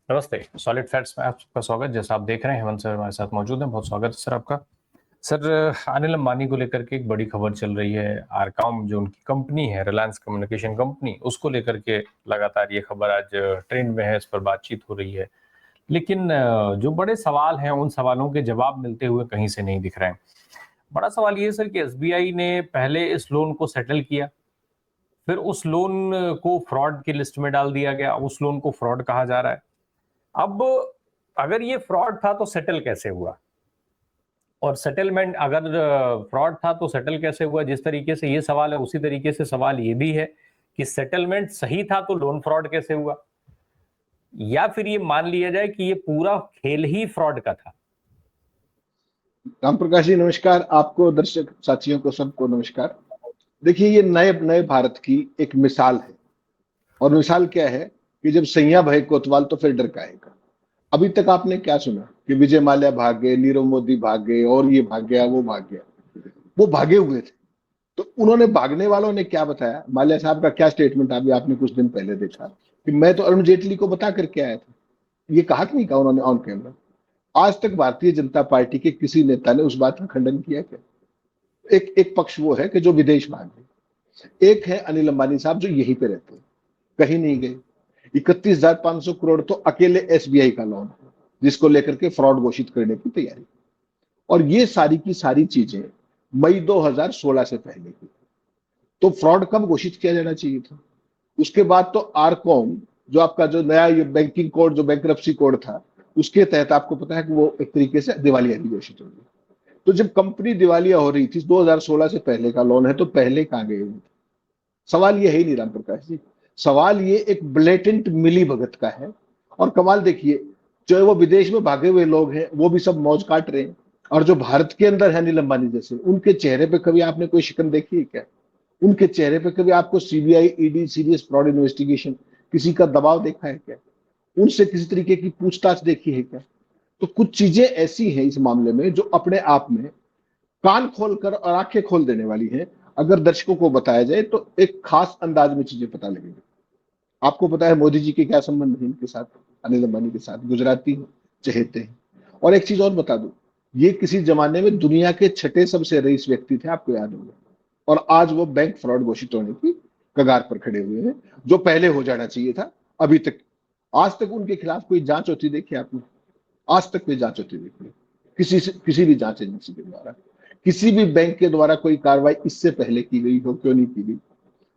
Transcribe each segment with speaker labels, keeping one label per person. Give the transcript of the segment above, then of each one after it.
Speaker 1: नमस्ते। Solid facts में आपका स्वागत। जैसा आप देख रहे हैं, हेमंत सर हमारे साथ मौजूद हैं। बहुत स्वागत है सर आपका। सर, अनिल अंबानी को लेकर के एक बड़ी खबर चल रही है। आरकॉम जो उनकी कंपनी है, रिलायंस कम्युनिकेशन कंपनी, उसको लेकर के लगातार ये खबर आज ट्रेंड में है, इस पर बातचीत हो रही है। लेकिन जो बड़े सवाल हैं, उन सवालों के जवाब मिलते हुए कहीं से नहीं दिख रहे हैं। बड़ा सवाल ये है सर कि एसबीआई ने पहले इस लोन को सेटल किया, फिर उस लोन को फ्रॉड की लिस्ट में डाल दिया गया। उस लोन को फ्रॉड कहा जा रहा है। अब अगर ये फ्रॉड था तो सेटल कैसे हुआ? और सेटलमेंट अगर फ्रॉड था तो सेटल कैसे हुआ? जिस तरीके से ये सवाल है, उसी तरीके से सवाल ये भी है कि सेटलमेंट सही था तो लोन फ्रॉड कैसे हुआ? या फिर ये मान लिया जाए कि ये पूरा खेल ही फ्रॉड का था?
Speaker 2: राम प्रकाश जी नमस्कार। आपको, दर्शक साथियों को, सबको नमस्कार। देखिए, ये नए नए भारत की एक मिसाल है। और मिसाल क्या है कि जब सैया भय कोतवाल तो फिर डर काहेगा। अभी तक आपने क्या सुना कि विजय माल्या भाग गए, नीरव मोदी भाग गए, और ये भाग गया, वो भाग गया। वो भागे हुए थे। तो उन्होंने, भागने वालों ने क्या बताया? माल्या साहब का क्या स्टेटमेंट अभी आपने कुछ दिन पहले देखा कि मैं तो अरुण जेटली को बता करके आया था। ये कहा कि नहीं कहा उन्होंने ऑन कैमरा? आज तक भारतीय जनता पार्टी के किसी नेता ने उस बात का खंडन किया क्या? एक एक पक्ष वो है कि जो विदेश भाग गए, एक है अनिल अंबानी साहब जो यहीं पे रहते हैं, कहीं नहीं गए। 31,500 करोड़ तो अकेले एसबीआई का लोन है, जिसको लेकर के फ्रॉड घोषित करने की तैयारी। और ये सारी की सारी चीजें मई 2016 से पहले की। तो फ्रॉड कब घोषित किया जाना चाहिए था? उसके बाद तो आरकॉम, जो आपका जो नया ये बैंकिंग कोड, जो बैंक्रप्सी कोड था, उसके तहत आपको पता है कि वो एक तरीके से दिवालिया भी घोषित हो गई। तो जब कंपनी दिवालिया हो रही थी, 2016 से पहले का लोन है, तो पहले कहां गए? सवाल ये है ही नहीं राम प्रकाश जी। सवाल ये एक ब्लेटेंट मिली भगत का है। और कमाल देखिए, जो वो विदेश में भागे हुए लोग हैं वो भी सब मौज काट रहे हैं। और जो भारत के अंदर है अनिल अंबानी जैसे, उनके चेहरे पे कभी आपने कोई शिकन देखी है क्या? उनके चेहरे पे कभी आपको CBI, ED, serious fraud investigation, किसी का दबाव देखा है क्या? उनसे किसी तरीके की पूछताछ देखी है क्या? तो कुछ चीजें ऐसी हैं इस मामले में जो अपने आप में कान खोलकर और आंखें खोल देने वाली है। अगर दर्शकों को बताया जाए तो एक खास अंदाज में चीजें पता लगेगी। आपको पता है मोदी जी के क्या संबंध है इनके साथ, अनिल अंबानी के साथ? गुजराती हैं, चहेते हैं। और एक चीज और बता दूं, ये किसी जमाने में दुनिया के छठे सबसे रईस व्यक्ति थे, आपको याद होगा। और आज वो बैंक फ्रॉड घोषित होने की कगार पर खड़े हुए हैं, जो पहले हो जाना चाहिए था। अभी तक, आज तक उनके खिलाफ कोई जांच होती देखी आपने? आज तक कोई जांच होती देखी? किसी भी जांच एजेंसी के द्वारा, किसी भी बैंक के द्वारा कोई कार्रवाई इससे पहले की गई हो? क्यों नहीं की गई?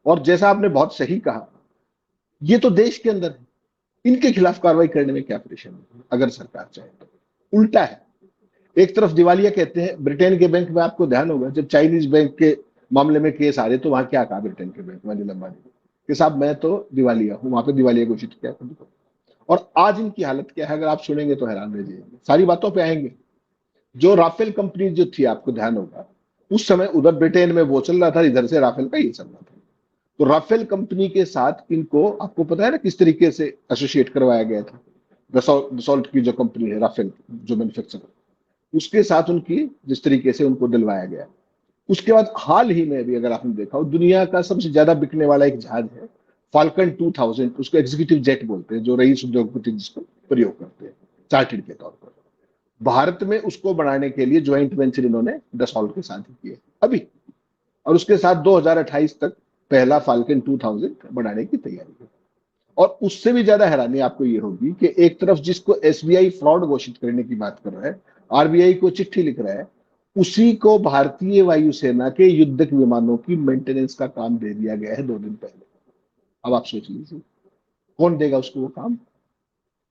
Speaker 2: और जैसा आपने बहुत सही कहा, ये तो देश के अंदर है, इनके खिलाफ कार्रवाई करने में क्या परेशानी है अगर सरकार चाहे तो? उल्टा है। एक तरफ दिवालिया कहते हैं, ब्रिटेन के बैंक में आपको ध्यान होगा, जब चाइनीज बैंक के मामले में केस आ रहे तो वहां क्या कहा ब्रिटेन के बैंक में अनिल अंबानी ने कि साहब मैं तो दिवालिया हूं, वहां पे दिवालिया घोषित किया था। और आज इनकी हालत क्या है, अगर आप सुनेंगे तो हैरान रह जाएंगे। सारी बातों पे आएंगे। जो राफेल कंपनी जो थी, आपको ध्यान होगा, उस समय उधर ब्रिटेन में वो चल रहा था, इधर से राफेल का ये चल रहा था। तो राफेल कंपनी के साथ इनको, आपको पता है ना किस तरीके से एसोसिएट करवाया गया था? दसॉल्ट की जो कंपनी है राफेल, जो मैन्युफैक्चरर, उसके साथ उनकी जिस तरीके से उनको दिलवाया गया। उसके बाद हाल ही में भी अगर आपने देखा हो, दुनिया का सबसे ज्यादा बिकने वाला एक जहाज है फाल्कन 2000, उसको एग्जीक्यूटिव जेट बोलते हैं, जो रईस उद्योगपति जिसको प्रयोग करते हैं चार्टेड के तौर पर। भारत में उसको बनाने के लिए ज्वाइंट वेंचर इन्होंने डसॉल्ट के साथ ही किए अभी। और उसके साथ 2028 तक पहला फाल्कन 2000 बनाने की तैयारी है। और उससे भी ज्यादा हैरानी आपको ये होगी कि एक तरफ जिसको एसबीआई फ्रॉड घोषित करने की बात कर रहा है, आरबीआई को चिट्ठी लिख रहा है, उसी को भारतीय वायुसेना के युद्धक विमानों की मेंटेनेंस का काम दे दिया गया है 2 दिन पहले। अब आप सोच लीजिए, कौन देगा उसको वो काम?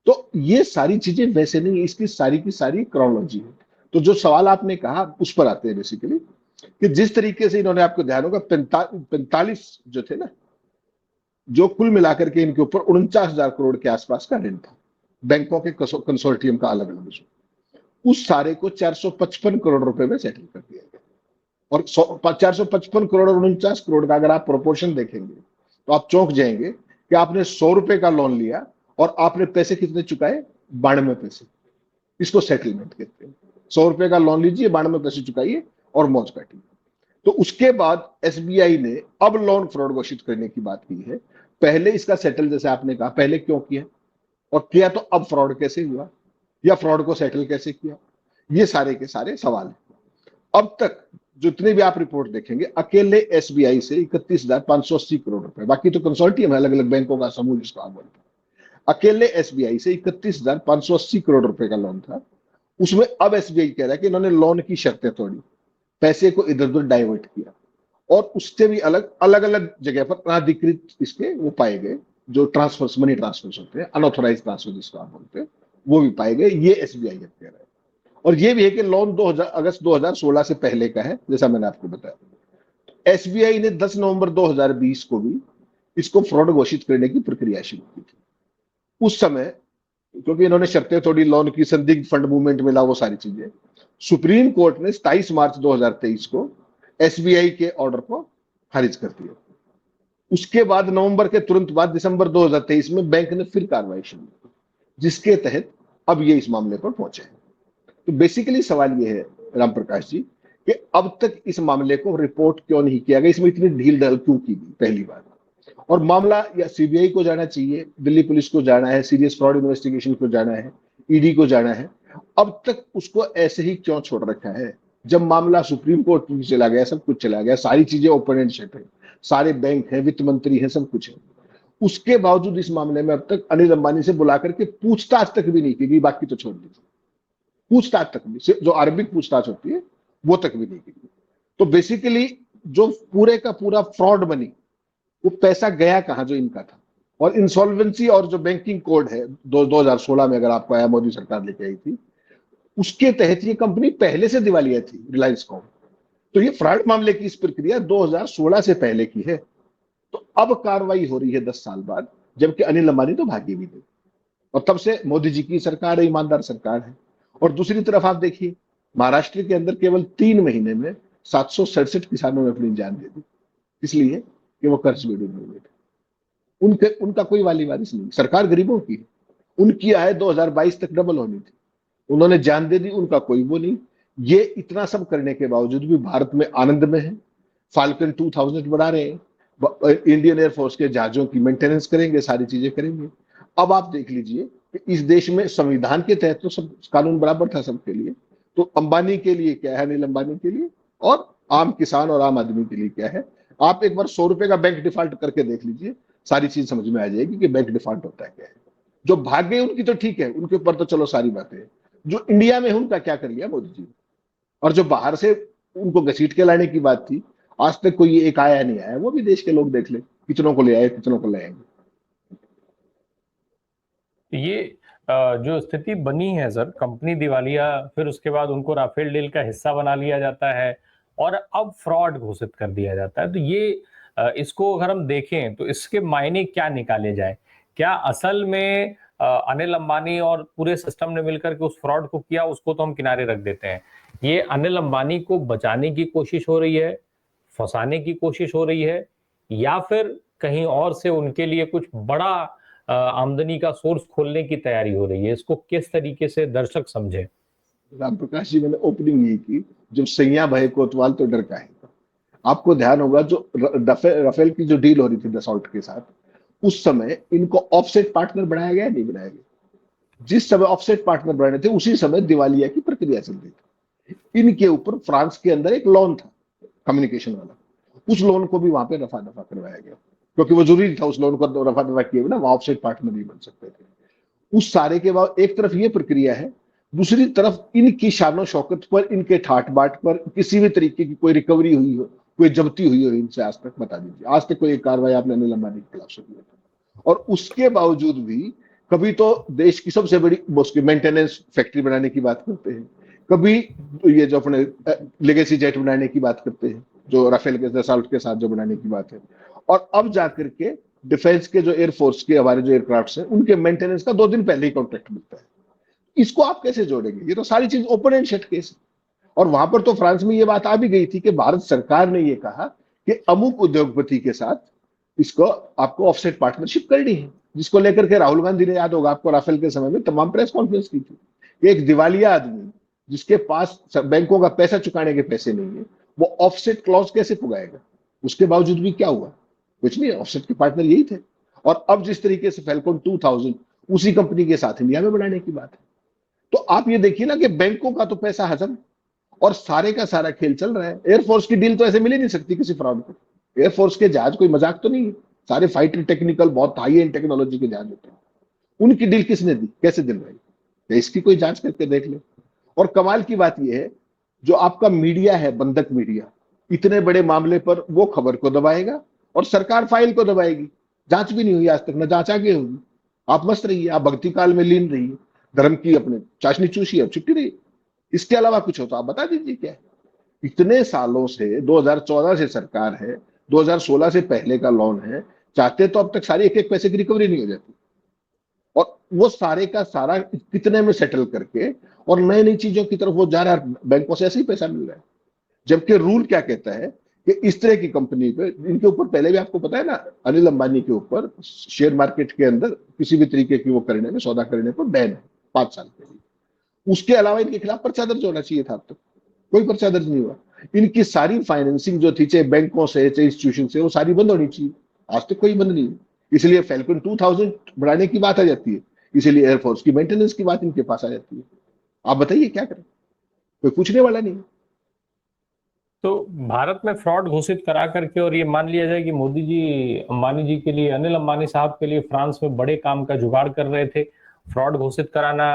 Speaker 2: तो ये सारी चीजें वैसे नहीं, इसकी सारी की सारी क्रोनोलॉजी है। तो जो सवाल आपने कहा, उस पर आते हैं बेसिकली, कि जिस तरीके से इन्होंने, आपको ध्यान होगा, 45 जो थे ना, जो कुल मिलाकर के इनके ऊपर 49,000 करोड़ के आसपास का ऋण था, बैंकों के कंसोर्टियम का अलग अलग, उस सारे को 455 करोड़ रुपए में सेटल कर दिया गया। और 455 करोड़ और 49 करोड़ का अगर आप प्रोपोर्शन देखेंगे तो आप चौंक जाएंगे कि आपने 100 रुपए का लोन लिया और आपने पैसे कितने चुकाए? 92 पैसे। इसको सेटलमेंट कहते हैं। 100 रुपए का लोन लीजिए, 92 पैसे चुकाइए और मौज काटिए। तो उसके बाद एसबीआई ने अब लोन फ्रॉड घोषित करने की बात की है। पहले इसका सेटल, जैसे आपने कहा, पहले क्यों किया? और किया तो अब फ्रॉड कैसे हुआ, या फ्रॉड को सेटल कैसे किया, ये सारे के सारे सवाल हैं। अब तक जितने भी आप रिपोर्ट देखेंगे, अकेले एसबीआई से 31,580 करोड़ रुपए, बाकी तो कंसोर्टियम है, अलग अलग बैंकों का समूह जिसको आप बोलते हैं, अकेले एसबीआई से 31,580 करोड़ रुपए का लोन था। उसमें अब एसबीआई कह रहा है कि इन्होंने लोन की शर्तें तोड़ी, पैसे को इधर उधर डाइवर्ट किया, और उससे भी अलग अलग अलग जगह पर अनाधिकृत इसके वो पाए गए, जो ट्रांसफर मनी ट्रांसफर होते हैं, अनऑथोराइज ट्रांसफर जिसको आप बोलते हैं, वो भी पाए गए। ये एसबीआई कह रहा है। और ये भी है कि लोन 2000 अगस्त 2016 से पहले का है, जैसा मैंने आपको बताया। एसबीआई ने 10 नवंबर 2020 को भी इसको फ्रॉड घोषित करने की प्रक्रिया शुरू की थी। उस समय क्योंकि इन्होंने शर्तें तोड़ी, लोन की संदिग्ध फंड मूवमेंट मिला, वो सारी चीजें, सुप्रीम कोर्ट ने 27 मार्च 2023 को एसबीआई के ऑर्डर को खारिज कर दिया। उसके बाद नवंबर के तुरंत बाद दिसंबर 2023 में बैंक ने फिर कार्रवाई शुरू की, जिसके तहत अब ये इस मामले पर पहुंचे हैं। तो बेसिकली सवाल ये है राम प्रकाश जी कि अब तक इस मामले को रिपोर्ट क्यों नहीं किया गया, इसमें इतनी ढील ढाल क्यों की गई, पहली बात। और मामला या सीबीआई को जाना चाहिए, दिल्ली पुलिस को जाना है, सीरियस फ्रॉड इन्वेस्टिगेशन को जाना है, ईडी को जाना है, अब तक उसको ऐसे ही क्यों छोड़ रखा है? जब मामला सुप्रीम कोर्ट में चला गया, सब कुछ चला गया, सारी चीजें ओपन एंड शट है, सारे बैंक हैं, वित्त मंत्री है, सब कुछ है, उसके बावजूद इस मामले में अब तक अनिल अंबानी से बुला करके पूछताछ तक भी नहीं की गई, बाकी तो छोड़ दीजिए, पूछताछ तक भी, जो आरंभिक पूछताछ होती है वो तक भी नहीं की गई। तो बेसिकली जो पूरे का पूरा फ्रॉड बनी, वो पैसा गया कहां जो इनका था। और इंसॉल्वेंसी और जो बैंकिंग कोड है 2016 में, अगर आपको आया, मोदी सरकार लेके आई थी, उसके तहत ये कंपनी पहले से दिवालिया थी, रिलायंस कॉम। तो ये फ्रॉड मामले की इस प्रक्रिया 2016 से पहले की है। तो अब कार्रवाई हो रही है 10 साल बाद, जबकि अनिल अंबानी तो भागे भी थे, और तब से मोदी जी की सरकार है, ईमानदार सरकार है। और दूसरी तरफ आप देखिए, महाराष्ट्र के अंदर केवल 3 महीने में 767 किसानों ने अपनी जान दे दी, इसलिए कि वो कर्ज में डूबे हुए थे। उनका कोई वाली वारिस नहीं, सरकार गरीबों की है। उनकी आय 2022 तक डबल होनी थी, उन्होंने जान दे दी, उनका कोई वो नहीं। ये इतना सब करने के बावजूद भी भारत में आनंद में है, फाल्कन 2000 बढ़ा रहे हैं, इंडियन एयरफोर्स के जहाजों की मेंटेनेंस करेंगे, सारी चीजें करेंगे। अब आप देख लीजिए कि इस देश में संविधान के तहत तो सब कानून बराबर था सबके लिए, तो अंबानी के लिए क्या है, अनिल अंबानी के लिए, और आम किसान और आम आदमी के लिए क्या है। आप एक बार 100 रुपए का बैंक डिफॉल्ट करके देख लीजिए, सारी चीज समझ में आ जाएगी कि बैंक डिफॉल्ट होता है क्या है। जो भागे उनकी तो ठीक है, उनके ऊपर तो चलो सारी बातें हैं, जो इंडिया में है उनका क्या कर लिया मोदी जी। और जो बाहर से उनको घसीट के लाने की बात थी, आज तक कोई एक आया नहीं आया, वो भी देश के लोग देख ले, कितनों को ले आए, कितनों को ले आएंगे।
Speaker 1: ये जो स्थिति बनी है सर, कंपनी दिवालिया, फिर उसके बाद उनको राफेल डील का हिस्सा बना लिया जाता है और अब फ्रॉड घोषित कर दिया जाता है। तो ये इसको अगर हम देखें तो इसके मायने क्या निकाले जाए? क्या असल में अनिल अंबानी और पूरे सिस्टम ने मिलकर के उस फ्रॉड को किया, उसको तो हम किनारे रख देते हैं। ये अनिल अंबानी को बचाने की कोशिश हो रही है, फंसाने की कोशिश हो रही है, या फिर कहीं और से उनके लिए कुछ बड़ा आमदनी का सोर्स खोलने की तैयारी हो रही है? इसको किस तरीके से दर्शक समझे?
Speaker 2: राम प्रकाश जी, मैंने ओपनिंग ये की, जब सैया भय कोतवाल तो डर का है। आपको ध्यान होगा जो राफेल की जो डील हो रही थी दसॉल्ट के साथ, उस समय इनको ऑफसेट पार्टनर बनाया गया, नहीं बनाया गया? जिस समय ऑफसेट पार्टनर बनाए थे, उसी समय दिवालिया की प्रक्रिया चल रही थी। इनके ऊपर फ्रांस के अंदर एक लोन था कम्युनिकेशन वाला, उस लोन को भी वहां पे रफा दफा करवाया गया, क्योंकि वो जरूरी था, उस लोन को रफा दफा किए बिना वहां ऑफसेट पार्टनर नहीं बन सकते थे। उस सारे के बाद एक तरफ ये प्रक्रिया है, दूसरी तरफ इनकी शानो शौकत पर, इनके ठाट बाट पर किसी भी तरीके की कोई रिकवरी हुई हो, कोई जब्ती हुई हो इनसे, आज तक बता दीजिए, आज तक कोई कार्रवाई आपने अनिल अंबानी के खिलाफ सुनी है? और उसके बावजूद भी कभी तो देश की सबसे बड़ी उसकी मेंटेनेंस फैक्ट्री बनाने की बात करते हैं, कभी ये जो अपने लेगेसी जेट बनाने की बात करते हैं, जो राफेल के दसॉल्ट के साथ जो बनाने की बात है, और अब जाकर के डिफेंस के जो एयरफोर्स के हमारे जो एयरक्राफ्ट हैं, उनके मेंटेनेंस का 2 दिन पहले ही कॉन्ट्रैक्ट मिलता है। इसको आप कैसे जोड़ेंगे? ये तो सारी चीज ओपन एंड शट केस है। और वहां पर तो फ्रांस में ये बात आ भी गई थी कि भारत सरकार ने ये कहा कि अमुक उद्योगपति के साथ इसको आपको ऑफसेट पार्टनरशिप करनी है, जिसको लेकर के राहुल गांधी ने, याद होगा आपको, राफेल के समय में तमाम प्रेस कॉन्फ्रेंस की थी कि एक दिवालिया आदमी जिसके पास बैंकों का पैसा चुकाने के पैसे नहीं है, वो ऑफसेट क्लॉज कैसे पुगाएगा? उसके बावजूद भी क्या हुआ? कुछ नहीं, ऑफसेट के पार्टनर यही थे। और अब जिस तरीके से फैल्कन 2000 उसी कंपनी के साथ इंडिया में बनाने की बात है। तो आप ये देखिए ना कि बैंकों का तो पैसा हजम और सारे का सारा खेल चल रहा है। एयरफोर्स की डील तो ऐसे मिल ही नहीं सकती किसी फ्रॉड को। एयरफोर्स के जहाज कोई मजाक तो नहीं है, सारे फाइटर टेक्निकल बहुत हाई एंड टेक्नोलॉजी के जहाज होते हैं। उनकी डील किसने दी, कैसे दिल रही, तो इसकी कोई जांच करके देख ले। और कमाल की बात यह है, जो आपका मीडिया है, बंधक मीडिया, इतने बड़े मामले पर वो खबर को दबाएगा और सरकार फाइल को दबाएगी। जांच भी नहीं हुई आज तक, ना जांच आगे होगी। आप मस्त रहिए, आप भक्ति काल में लीन रहिए, धर्म की अपने चाशनी चूसी, अब छुट्टी रही। इसके अलावा कुछ हो तो आप बता दीजिए क्या है। इतने सालों से 2014 से सरकार है, 2016 से पहले का लोन है, चाहते तो अब तक सारी एक एक पैसे की रिकवरी नहीं हो जाती। और वो सारे का सारा कितने में सेटल करके और नई नई चीजों की तरफ वो जा रहा है, बैंकों से ऐसे ही पैसा मिल रहा है। जबकि रूल क्या कहता है कि इस तरह की कंपनी पे, इनके ऊपर पहले भी आपको पता है ना, अनिल अंबानी के ऊपर शेयर मार्केट के अंदर किसी भी तरीके की वो करने में, सौदा करने पर बैन है 5 साल के लिए। उसके अलावा इनके खिलाफ पर्चा दर्ज होना चाहिए था, अब तक कोई पर्चा दर्ज नहीं हुआ। इनकी सारी फाइनेंसिंग जो थी, चाहे बैंकों से चाहे इंस्टीट्यूशन से, वो सारी बंद होनी चाहिए। आज तक कोई बंद नहीं। इसलिए फैल्कन 2000 बढ़ाने की बात आ जाती है, इसीलिए एयरफोर्स की मेंटेनेंस की बात इनके पास आ जाती है। आप बताइए क्या करें, कोई पूछने वाला नहीं।
Speaker 1: तो भारत में फ्रॉड घोषित करा करके और ये मान लिया जाए कि मोदी जी अंबानी जी के लिए, अनिल अंबानी साहब के लिए फ्रांस में बड़े काम का जुगाड़ कर रहे थे, फ्रॉड घोषित कराना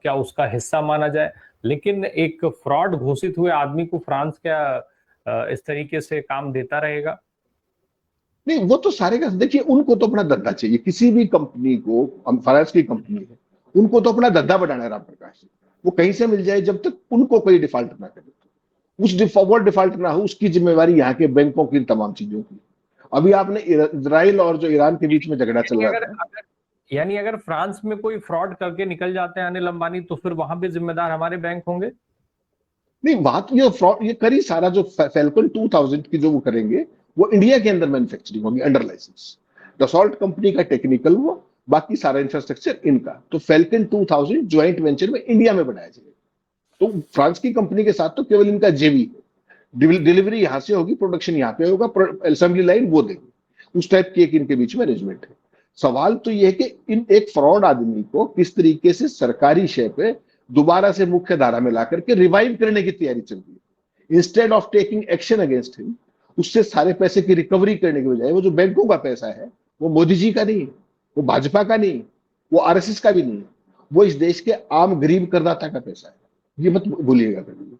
Speaker 1: क्या उसका हिस्सा माना जाए? लेकिन एक फ्रॉड घोषित हुए आदमी को फ्रांस क्या इस तरीके से काम देता रहेगा?
Speaker 2: नहीं, वो तो सारे का देखिए, उनको तो अपना धंधा चाहिए। किसी भी कंपनी को, फाइनेंस की कंपनी है, उनको तो अपना धंधा बढ़ाना है। राम प्रकाश जी, वो कहीं से मिल जाए, जब तक उनको कोई डिफॉल्ट ना करे, वो डिफॉल्ट ना हो, उसकी जिम्मेवारी यहाँ के बैंकों की तमाम चीजों की। अभी आपने इजराइल और जो ईरान के बीच में झगड़ा चल
Speaker 1: यानी
Speaker 2: रहा
Speaker 1: अगर
Speaker 2: था।
Speaker 1: अगर यानी अगर फ्रांस में कोई फ्रॉड करके निकल जाते हैं अनिल अंबानी, तो फिर वहां भी जिम्मेदार हमारे बैंक होंगे?
Speaker 2: नहीं, वहां तो ये फ्रॉड ये करी सारा, जो फैल्कन 2000 की जो वो करेंगे, वो इंडिया के अंदर मैन्युफैक्चरिंग होगी अंडर लाइसेंस। डसॉल्ट कंपनी का टेक्निकल, वो बाकी सारा इंफ्रास्ट्रक्चर इनका। तो फैल्कन 2000 ज्वाइंट वेंचर में इंडिया में बनाया जाएगा। तो फ्रांस की कंपनी के साथ तो केवल इनका जेवी है, डिलीवरी यहां से होगी, प्रोडक्शन यहाँ पे होगा, असेंबली लाइन वो देंगे। उस टाइप की एक इनके बीच में अरेंजमेंट है। सवाल तो यह है कि इन एक फ्रॉड आदमी को किस तरीके से सरकारी शय पे दोबारा से मुख्य धारा में ला करके रिवाइव करने की तैयारी चल रही है। Instead of taking action against him, उससे सारे पैसे की रिकवरी करने के बजाय, वो जो बैंकों का पैसा है, वो मोदी जी का नहीं है, वो भाजपा का नहीं है, वो आरएसएस का भी नहीं है, वो इस देश के आम गरीब करदाता का पैसा है। ये मत भूलिएगा कभी।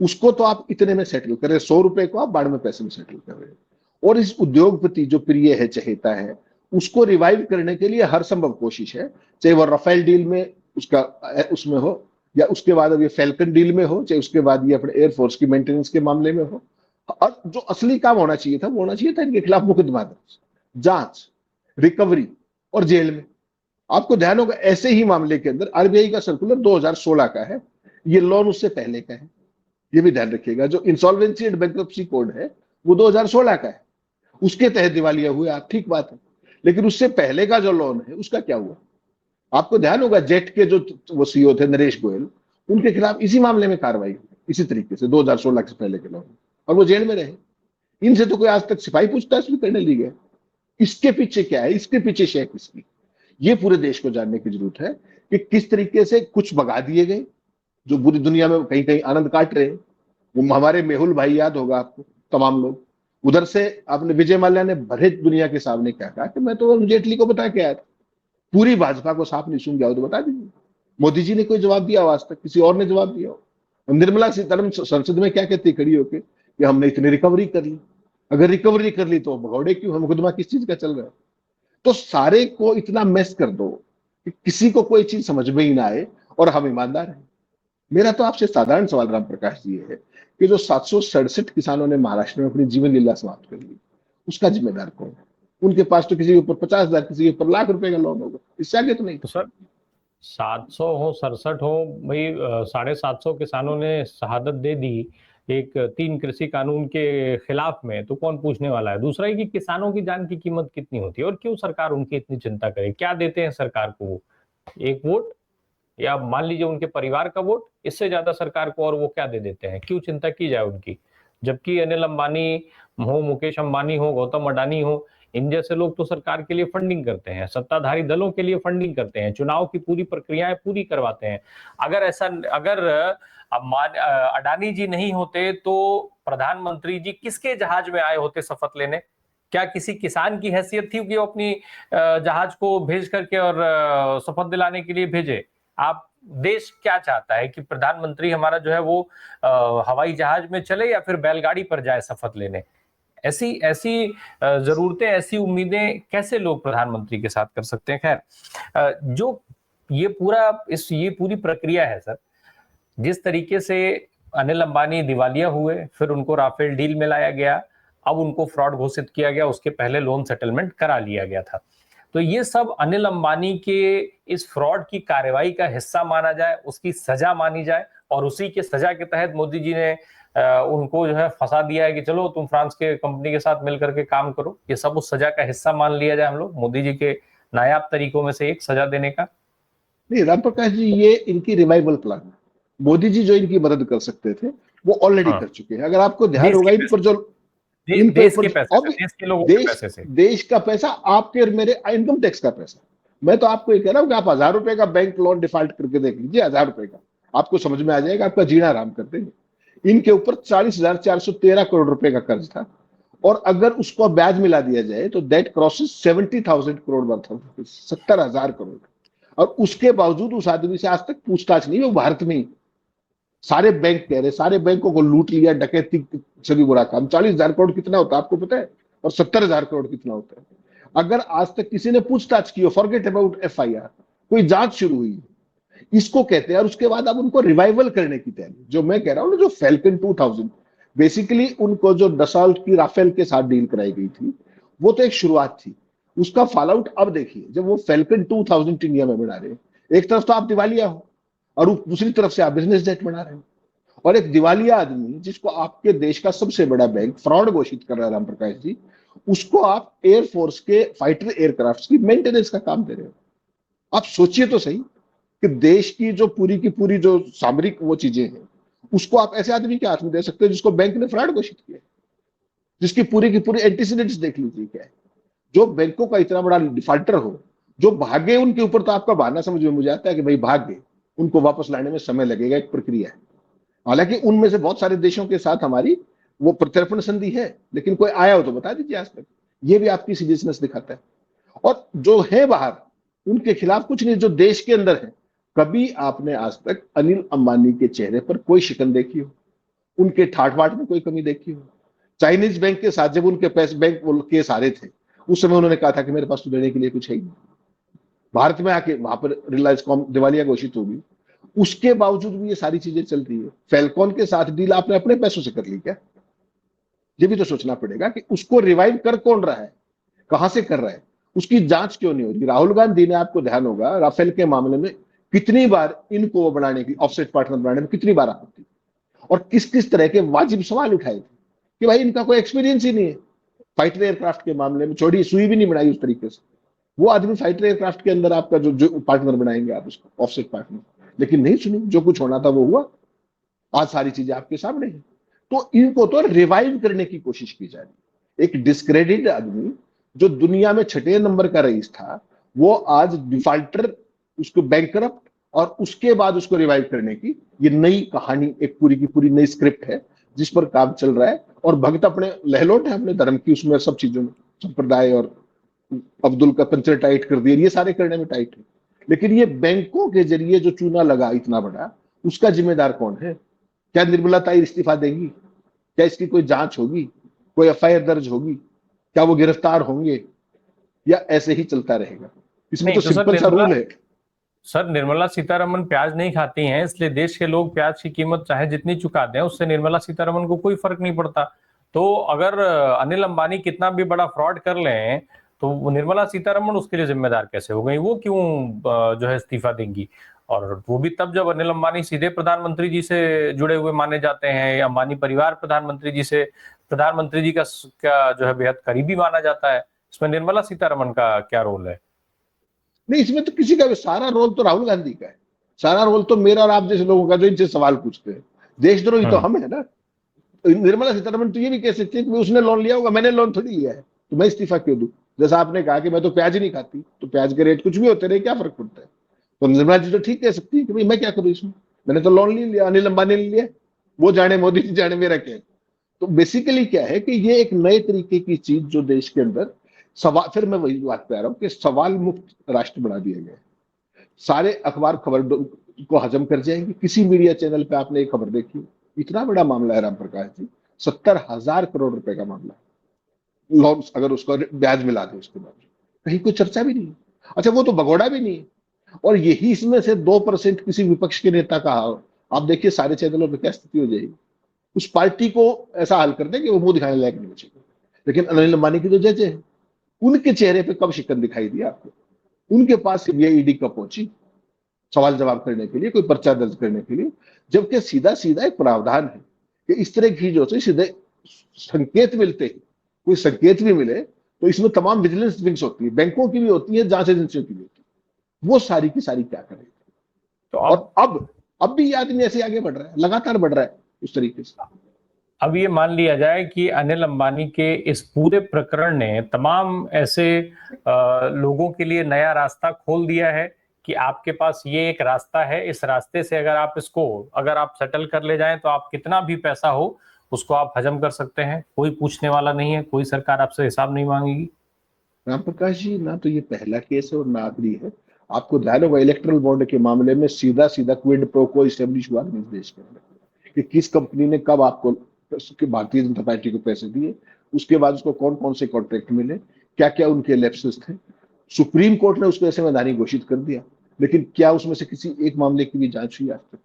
Speaker 2: उसको तो आप इतने में सेटल कर रहे हैं, 100 रुपए को आप 12 पैसे में सेटल कर रहे हैं। और इस उद्योगपति जो प्रिय है, चहेता है, उसको रिवाइव करने के लिए हर संभव कोशिश है। चाहे वो राफेल डील में उसका उसमें हो, या उसके बाद अब ये फैल्कन डील में हो, चाहे उसके बाद ये अपने एयरफोर्स की मेंटेनेंस के मामले में हो। और जो असली काम होना चाहिए था, वो होना चाहिए था इनके खिलाफ मुकदमा दर्ज, जांच, रिकवरी और जेल में। आपको ध्यान होगा, ऐसे ही मामले के अंदर आरबीआई का सर्कुलर 2016 का है, ये लोन उससे पहले का है। ये भी ध्यान रखिएगा, जो इंसॉल्वेंसी एंड बैंक्रप्सी कोड है, वो 2016 का है। उसके तहत दिवालिया हुए आप, ठीक बात है। लेकिन उससे पहले का जो लोन है, उसका क्या हुआ? आपको ध्यान होगा, जेट के जो वो सीईओ थे, नरेश गोयल, उनके खिलाफ इसी मामले में कार्रवाई हुई, इसी तरीके से 2016 से पहले के लोन, और वो जेल में रहे। इनसे तो कोई आज तक सिपाही पूछताछ भी करने ली गया। इसके पीछे क्या है, इसके पीछे शेख किसकी, ये पूरे देश को जानने की जरूरत है कि किस तरीके से कुछ भगा दिए गए जो पूरी दुनिया में कहीं कहीं आनंद काट रहे हैं। वो हमारे मेहुल भाई, याद होगा आपको, तमाम लोग। उधर से आपने विजय माल्या ने भरे दुनिया के सामने क्या कहा कि मैं तो अरुण जेटली को बता के आया था। पूरी भाजपा को साफ नहीं सुन गया हो तो बता दीजिए। मोदी जी ने कोई जवाब दिया हो आज तक? किसी और ने जवाब दिया हो? निर्मला सीतारमण संसद में क्या कहती खड़ी होके कि हमने इतनी रिकवरी कर ली। अगर रिकवरी कर ली तो भगौड़े क्यों, हम मुकदमा किस चीज का चल रहा है? तो सारे को इतना मेस कर दो कि किसी को कोई चीज समझ में ही ना आए और हम ईमानदार हैं। मेरा तो आपसे साधारण सवाल राम प्रकाश जी है कि जो 767 किसानों ने महाराष्ट्र में अपनी जीवन लीला समाप्त कर ली, उसका जिम्मेदार कौन है? उनके पास तो किसी के ऊपर 50,000, किसी के ऊपर लाख रुपए का लोन होगा, इससे आगे तो नहीं।
Speaker 1: तो सर 700 हो 67 हो भाई, 750 किसानों ने शहादत दे दी एक 3 कृषि कानून के खिलाफ में, तो कौन पूछने वाला है? दूसरा है कि किसानों की जान की कीमत कितनी होती है और क्यों सरकार उनकी इतनी चिंता करे? क्या देते हैं सरकार को वो? एक वोट, या मान लीजिए उनके परिवार का वोट, इससे ज्यादा सरकार को और वो क्या दे देते हैं? क्यों चिंता की जाए उनकी? जबकि अनिल अंबानी हो, मुकेश अंबानी हो, गौतम अडानी हो, इन जैसे लोग तो सरकार के लिए फंडिंग करते हैं, सत्ताधारी दलों के लिए फंडिंग करते हैं, चुनाव की पूरी प्रक्रियाएं पूरी करवाते हैं। अगर अडानी जी नहीं होते तो प्रधानमंत्री जी किसके जहाज में आए होते शपथ लेने? क्या किसी किसान की हैसियत थी कि वो अपनी जहाज को भेज करके और शपथ दिलाने के लिए भेजे? आप देश क्या चाहता है कि प्रधानमंत्री हमारा जो है वो हवाई जहाज में चले या फिर बैलगाड़ी पर जाए शपथ लेने? ऐसी ऐसी जरूरतें, ऐसी उम्मीदें कैसे लोग प्रधानमंत्री के साथ कर सकते हैं? खैर, जो ये पूरी प्रक्रिया है सर, जिस तरीके से अनिल अंबानी दिवालिया हुए, फिर उनको राफेल डील में लाया गया, अब उनको फ्रॉड घोषित किया गया, उसके पहले लोन सेटलमेंट करा लिया गया था। तो ये सब अनिल अंबानी के इस फ्रॉड की कार्रवाई का हिस्सा माना जाए, उसकी सजा मानी जाए, और उसी के सजा के तहत मोदी जी ने उनको जो है फंसा दिया है कि चलो तुम फ्रांस के कंपनी के साथ मिलकर के काम करो। ये सब उस सजा का हिस्सा मान लिया जाए हम लोग, मोदी जी के नायाब तरीकों में से एक सजा देने का।
Speaker 2: नहीं राम प्रकाश जी, ये इनकी रिवाइवल प्लान है। मोदी जी जो इनकी मदद कर सकते थे वो ऑलरेडी कर चुके हैं। अगर आपको ध्यान होगा, इन पर जो
Speaker 1: देश के पैसे से, देश के लोगों के पैसे से,
Speaker 2: देश का पैसा, आपके और मेरे इनकम टैक्स का पैसा। मैं तो आपको ये कह रहा हूँ कि आप 1000 रुपए का बैंक लोन डिफॉल्ट करके देख लीजिए, 1000 रुपए का, आपको समझ में आ जाएगा, आपका जीना आराम कर देंगे। इनके ऊपर 40,413 करोड़ रुपए का कर्ज था, और अगर उसको ब्याज मिला दिया जाए तो that crosses 70,000 crore worth of, 70,000 crore. और उसके बावजूद उस आदमी से आज तक पूछताछ नहीं, वो भारत में ही। सारे बैंक कह रहे, सारे बैंकों को लूट लिया, डकैती से भी बुरा काम। 40,000 करोड़ कितना होता है आपको पता है? और 70,000 करोड़ कितना होता है? अगर आज तक किसी ने पूछताछ की हो, फॉरगेट अबाउट एफआईआर, कोई जांच शुरू हुई, इसको कहते हैं। और उसके बाद अब उनको रिवाइवल करने की तैयारी। जो मैं कह रहा हूं ना, जो फैल्कन 2000, बेसिकली उनको जो दसाल्ट की राफेल के साथ डील कराई गई थी, वो तो एक शुरुआत थी। उसका फॉल आउट अब देखिए, जब वो फैल्कन 2000 इंडिया में बना रहे हैं, एक तरफ तो आप दिवालिया हो और दूसरी तरफ से आप बिजनेस जेट बना रहे हो। और एक दिवालिया आदमी जिसको आपके देश का सबसे बड़ा बैंक फ्रॉड घोषित कर रहा है, राम प्रकाश जी, उसको आप एयरफोर्स के फाइटर एयरक्राफ्ट की मेंटेनेंस का काम दे रहे हो। आप सोचिए तो सही कि देश की पूरी जो सामरिक वो चीजें हैं, उसको आप ऐसे आदमी के हाथ में दे सकते हो जिसको बैंक ने फ्रॉड घोषित किया, जिसकी पूरी की पूरी एंटीसीडेंट्स देख लीजिए क्या है। जो बैंकों का इतना बड़ा डिफॉल्टर हो, जो भागे, उनके ऊपर तो आपका बहाना समझ में मुझे आता है कि भाई भाग गए, उनको वापस लाने में समय लगेगा, एक प्रक्रिया है। हालांकि उनमें से बहुत सारे देशों के साथ हमारी वो प्रत्यर्पण संधि है, लेकिन कोई आया हो तो बता दीजिए आज तक। ये भी आपकी सीरियसनेस दिखाता है। और जो है बाहर, उनके खिलाफ कुछ नहीं, जो देश के अंदर है। कभी आपने आज तक अनिल अंबानी के चेहरे पर कोई शिकन देखी हो, उनके ठाट बाट में कोई कमी देखी हो? चाइनीज बैंक के साथ जब उनके पैसे बैंक केस आ रहे थे, उस समय उन्होंने कहा था कि मेरे पास तो देने के लिए कुछ है ही नहीं। भारत में आके वहां पर रिलायंस कॉम दिवालिया घोषित होगी, उसके बावजूद भी ये सारी चीजें चलती है। फैल्कॉन के साथ डील आपने अपने पैसों से कर ली क्या? ये भी तो सोचना पड़ेगा कि उसको रिवाइव कर कौन रहा है, कहां से कर रहा है, उसकी जांच क्यों नहीं हो रही? राहुल गांधी ने, आपको ध्यान होगा, राफेल के मामले में कितनी बार इनको बनाने की, ऑफसेट पार्टनर बनाने में कितनी बार आपत्ति, और किस किस तरह के वाजिब सवाल उठाए थे कि भाई इनका कोई एक्सपीरियंस ही नहीं है। फाइटर एयरक्राफ्ट के मामले में चौड़ी सुई भी नहीं बनाई उस तरीके से। वो आदमी फाइटर एयरक्राफ्ट के अंदर आपका जो पार्टनर बनाएंगे आप उसको, ऑफसेट पार्टनर, लेकिन नहीं सुनी। जो कुछ होना था वो हुआ। आज सारी चीजें आपके सामने है। तो इनको तो रिवाइव करने की कोशिश की जा रही है। एक डिस्क्रेडिट आदमी जो दुनिया में 6 नंबर का रईस था, वो आज डिफॉल्टर, उसको बैंकरप्ट, और उसके बाद उसको रिवाइव करने की ये नई कहानी, एक पूरी की पूरी नई स्क्रिप्ट है जिस पर काम चल रहा है। और भक्त अपने लहलोट है अपने धर्म की, उसमें सब चीजों में संप्रदाय और अब्दुल का पंचर टाइट कर दिया, ये सारे करने में टाइट है। लेकिन ये बैंकों के जरिए जो चूना लगा इतना बड़ा, उसका जिम्मेदार कौन है? क्या निर्मला ताई इस्तीफा देंगी? क्या इसकी कोई जांच होगी? कोई एफआईआर दर्ज होगी? क्या वो गिरफ्तार होंगे, या ऐसे ही चलता रहेगा? इसमें तो सिंपल सा रूल है।
Speaker 1: सर, निर्मला सीतारमन प्याज नहीं खाती हैं, इसलिए देश के लोग प्याज की कीमत चाहे जितनी चुका दें, उससे निर्मला सीतारमन को कोई फर्क नहीं पड़ता। तो अगर अनिल अंबानी कितना भी बड़ा फ्रॉड कर लें, तो निर्मला सीतारमन उसके लिए जिम्मेदार कैसे हो गई? वो क्यों जो है इस्तीफा देंगी? और वो भी तब जब अनिल अंबानी सीधे प्रधानमंत्री जी से जुड़े हुए माने जाते हैं, अंबानी परिवार प्रधानमंत्री जी का जो है बेहद करीबी माना जाता है। इसमें निर्मला सीतारमन का क्या रोल है?
Speaker 2: नहीं, इसमें तो किसी का भी, सारा रोल तो राहुल गांधी का है। सारा रोल तो मेरा और आप जैसे लोगों का जो इनसे सवाल पूछते हैं। देशद्रोही तो हम है ना। निर्मला सीतारमन तो ये भी कह सकती है कि उसने लोन लिया होगा, मैंने लोन थोड़ी लिया है, तो मैं इस्तीफा क्यों दूं? जैसा आपने कहा कि मैं तो प्याज ही नहीं खाती, तो प्याज के रेट कुछ भी होते रहे, क्या फर्क पड़ता है? तो निर्मला जी तो ठीक कह सकती है कि भाई मैं क्या करूं इसमें, मैंने तो लोन ले लिया, अनिल अंबानी ने लिया, वो जाने मोदी जी जाने, मेरा क्या है? तो बेसिकली क्या है कि ये एक नए तरीके की चीज जो देश के अंदर सवाल, फिर मैं वही बात पे आ रहा हूँ कि सवाल मुक्त राष्ट्र बना दिया गया है। सारे अखबार खबर को हजम कर जाएंगे। किसी मीडिया चैनल पे आपने एक खबर देखी, इतना बड़ा मामला है राम प्रकाश जी, 70,000 करोड़ रुपए का मामला है, लॉन्स अगर उसका ब्याज मिला दे उसके बाद कहीं कोई चर्चा भी नहीं है। अच्छा, वो तो भगोड़ा भी नहीं है। और यही इसमें से 2% किसी विपक्ष के नेता का, आप देखिए सारे चैनलों पे क्या स्थिति हो जाएगी। उस पार्टी को ऐसा हाल कर दे कि वो मुंह दिखाने लायक नहीं बचेगा। लेकिन अनिल अंबानी की जो जज है, उनके चेहरे पे कब शिकन दिखाई दिया आपको? उनके पास सीबीआई ईडी कब पहुंची सवाल जवाब करने के लिए, कोई पर्चा दर्ज करने के लिए? जबकि सीधा सीधा एक प्रावधान है कि इस तरह की जो सीधे संकेत मिलते हैं, कोई संकेत भी मिले तो इसमें तमाम विजिलेंस विंग्स होती है, बैंकों की भी होती है, जांच एजेंसियों की भी होती है, वो सारी की सारी क्या करेगी?
Speaker 1: तो
Speaker 2: और अब भी ये आदमी ऐसे आगे बढ़ रहा है, लगातार बढ़ रहा है उस तरीके से।
Speaker 1: अब ये मान लिया जाए कि अनिल अंबानी के इस पूरे प्रकरण ने तमाम ऐसे लोगों के लिए नया रास्ता खोल दिया है कि आपके पास ये एक रास्ता है, इस रास्ते से अगर आप सेटल कर ले जाएं तो आप कितना भी पैसा हो उसको आप हजम कर सकते हैं, कोई पूछने वाला नहीं है, कोई सरकार आपसे हिसाब नहीं मांगेगी।
Speaker 2: राम प्रकाश जी, ना तो ये पहला केस है और ना आखिरी है। आपको ध्यान होगा इलेक्ट्रल बॉन्ड के मामले में सीधा सीधा क्विड प्रो को इस्टेब्लिश हुआ इस देश के अंदर कि किस कंपनी ने कब आपको, भारतीय जनता पार्टी को पैसे दिए, उसके बाद उसको कौन कौन से कॉन्ट्रैक्ट मिले, क्या क्या उनके लैप्सेस थे। सुप्रीम कोर्ट ने उसको ऐसे मैदानी घोषित कर दिया, लेकिन क्या उसमें से किसी एक मामले की भी जांच हुई आज तक?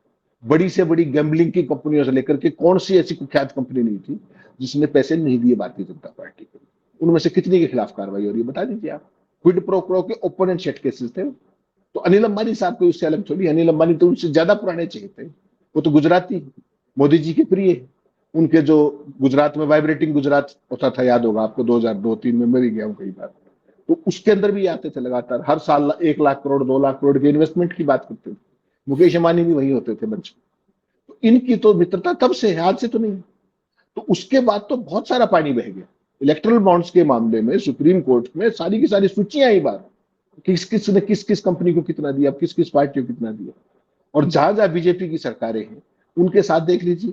Speaker 2: बड़ी से बड़ी गैम्बलिंग की कंपनियों से लेकर के कौन सी ऐसी कुख्यात कंपनी नहीं थी जिसने पैसे नहीं दिए भारतीय जनता पार्टी को? उनमें से कितने के खिलाफ कार्रवाई हो रही है, बता दीजिए आप। क्विड प्रो क्रो के ओपन एंड शट केसेस थे। तो अनिल अंबानी साहब को उससे अलग थोड़ी, अनिल अंबानी तो उनसे ज्यादा पुराने चाहिए थे। वो तो गुजराती, मोदी जी के प्रिय। उनके जो गुजरात में वाइब्रेटिंग गुजरात होता था, याद होगा आपको, 2002-3 में, मैं भी गया हूँ कई बार। तो उसके अंदर भी आते थे लगातार, हर साल 1 लाख करोड़ 2 लाख करोड़ के इन्वेस्टमेंट की बात करते थे। मुकेश अंबानी भी वही होते थे मंच। तो इनकी तो मित्रता तब से है, आज से तो नहीं। तो उसके बाद तो बहुत सारा पानी बह गया। इलेक्ट्रल बॉन्ड्स के मामले में सुप्रीम कोर्ट में सारी की सारी सूचियां आई बात, किस किस ने किस किस कंपनी को कितना दिया, किस किस पार्टी को कितना दिया। और जहां जहां बीजेपी की सरकारें हैं उनके साथ देख लीजिए,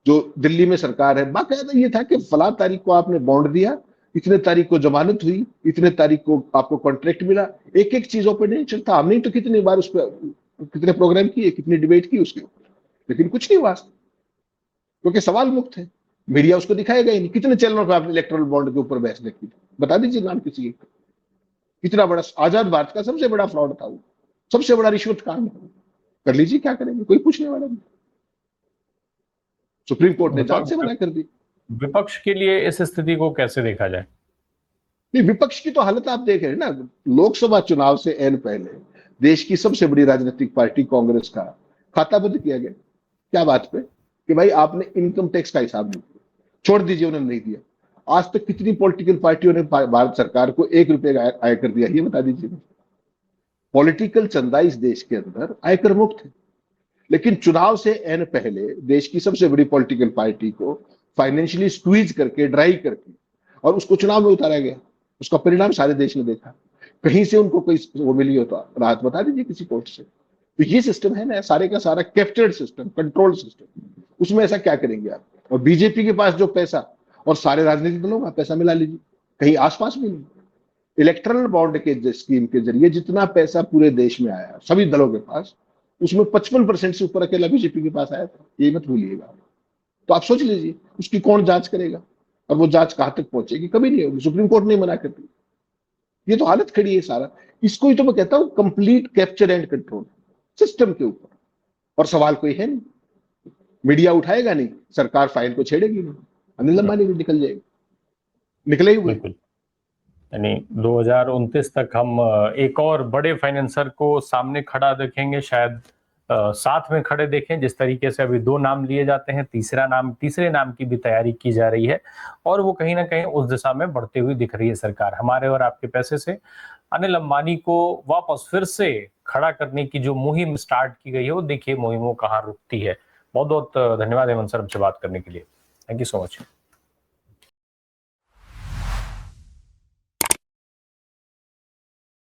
Speaker 2: जो दिल्ली में सरकार है, बाकायदा ये था कि फला तारीख को आपने बॉन्ड दिया, इतने तारीख को जमानत हुई, इतने तारीख को आपको कॉन्ट्रैक्ट मिला। एक एक चीजों पर नहीं चलता। हमने तो कितनी बार उस पर कितने प्रोग्राम किए, कितनी डिबेट की उसके ऊपर, लेकिन कुछ नहीं हुआ क्योंकि सवाल मुक्त है। मीडिया उसको दिखाएगा ही नहीं। कितने चैनलों पर आपने इलेक्ट्रल बॉन्ड के ऊपर बहस देखी, बता दीजिए नाम किसी एक। कितना बड़ा आजाद भारत का सबसे बड़ा फ्रॉड था वो, सबसे बड़ा रिश्वत काम है। कर लीजिए, क्या करेंगे, कोई पूछने वाला नहीं। सुप्रीम कोर्ट ने जांच से मना कर दी।
Speaker 1: विपक्ष के लिए इस स्थिति को कैसे देखा जाए?
Speaker 2: नहीं, विपक्ष की तो हालत आप देख रहे हैं ना। लोकसभा चुनाव से एन पहले देश की सबसे बड़ी राजनीतिक पार्टी कांग्रेस का खाता बंद किया गया। क्या बात पे? कि भाई आपने इनकम टैक्स का हिसाब नहीं दिया, छोड़ दीजिए उन्होंने नहीं दिया। आज तक कितनी पॉलिटिकल पार्टियों ने भारत सरकार को 1 रुपए का आयकर दिया, ये बता दीजिए। पॉलिटिकल चंदा इस देश के अंदर आयकर मुक्त है, लेकिन चुनाव से एन पहले देश की सबसे बड़ी पॉलिटिकल पार्टी को फाइनेंशियली स्क्वीज करके, ड्राई करके, और उसको चुनाव में उतारा गया। उसका परिणाम सारे देश ने देखा। कहीं से उनको कोई वो मिली हो तो राहत बता दीजिए किसी कोर्ट से। तो ये सिस्टम है ना, सारे का सारा कैप्चर्ड सिस्टम, कंट्रोल सिस्टम। उसमें ऐसा क्या करेंगे आप? और बीजेपी के पास जो पैसा, और सारे राजनीतिक दलों का पैसा मिला लीजिए, कहीं आसपास भी नहीं। इलेक्ट्रल बॉन्ड के स्कीम के जरिए जितना पैसा पूरे देश में आया सभी दलों के पास, उसमें 55% से ऊपर अकेला बीजेपी के पास आया था, ये मत भूलिएगा। तो आप सोच लीजिए उसकी कौन जांच करेगा, और वो जांच कहां तक पहुंचेगी? कभी नहीं होगी, सुप्रीम कोर्ट नहीं मना करती। ये तो हालत खड़ी है सारा। इसको ही तो मैं कहता हूं complete capture and control system के ऊपर। और सवाल कोई है नहीं, मीडिया उठाएगा नहीं, सरकार फाइल को छेड़ेगी नहीं, अनिल अंबानी भी निकल जाएगी, निकले ही हुए।
Speaker 1: बिल्कुल, यानी 2029 तक हम एक और बड़े फाइनेंसर को सामने खड़ा देखेंगे, शायद साथ में खड़े देखें। जिस तरीके से अभी 2 नाम लिए जाते हैं, तीसरे नाम की भी तैयारी की जा रही है, और वो कहीं ना कहीं उस दिशा में बढ़ती हुई दिख रही है सरकार। हमारे और आपके पैसे से अनिल अंबानी को वापस फिर से खड़ा करने की जो मुहिम स्टार्ट की गई है, वो देखिए मुहिम कहाँ रुकती है। बहुत बहुत धन्यवाद हेमंत सर, हमसे बात करने के लिए। Thank you so much.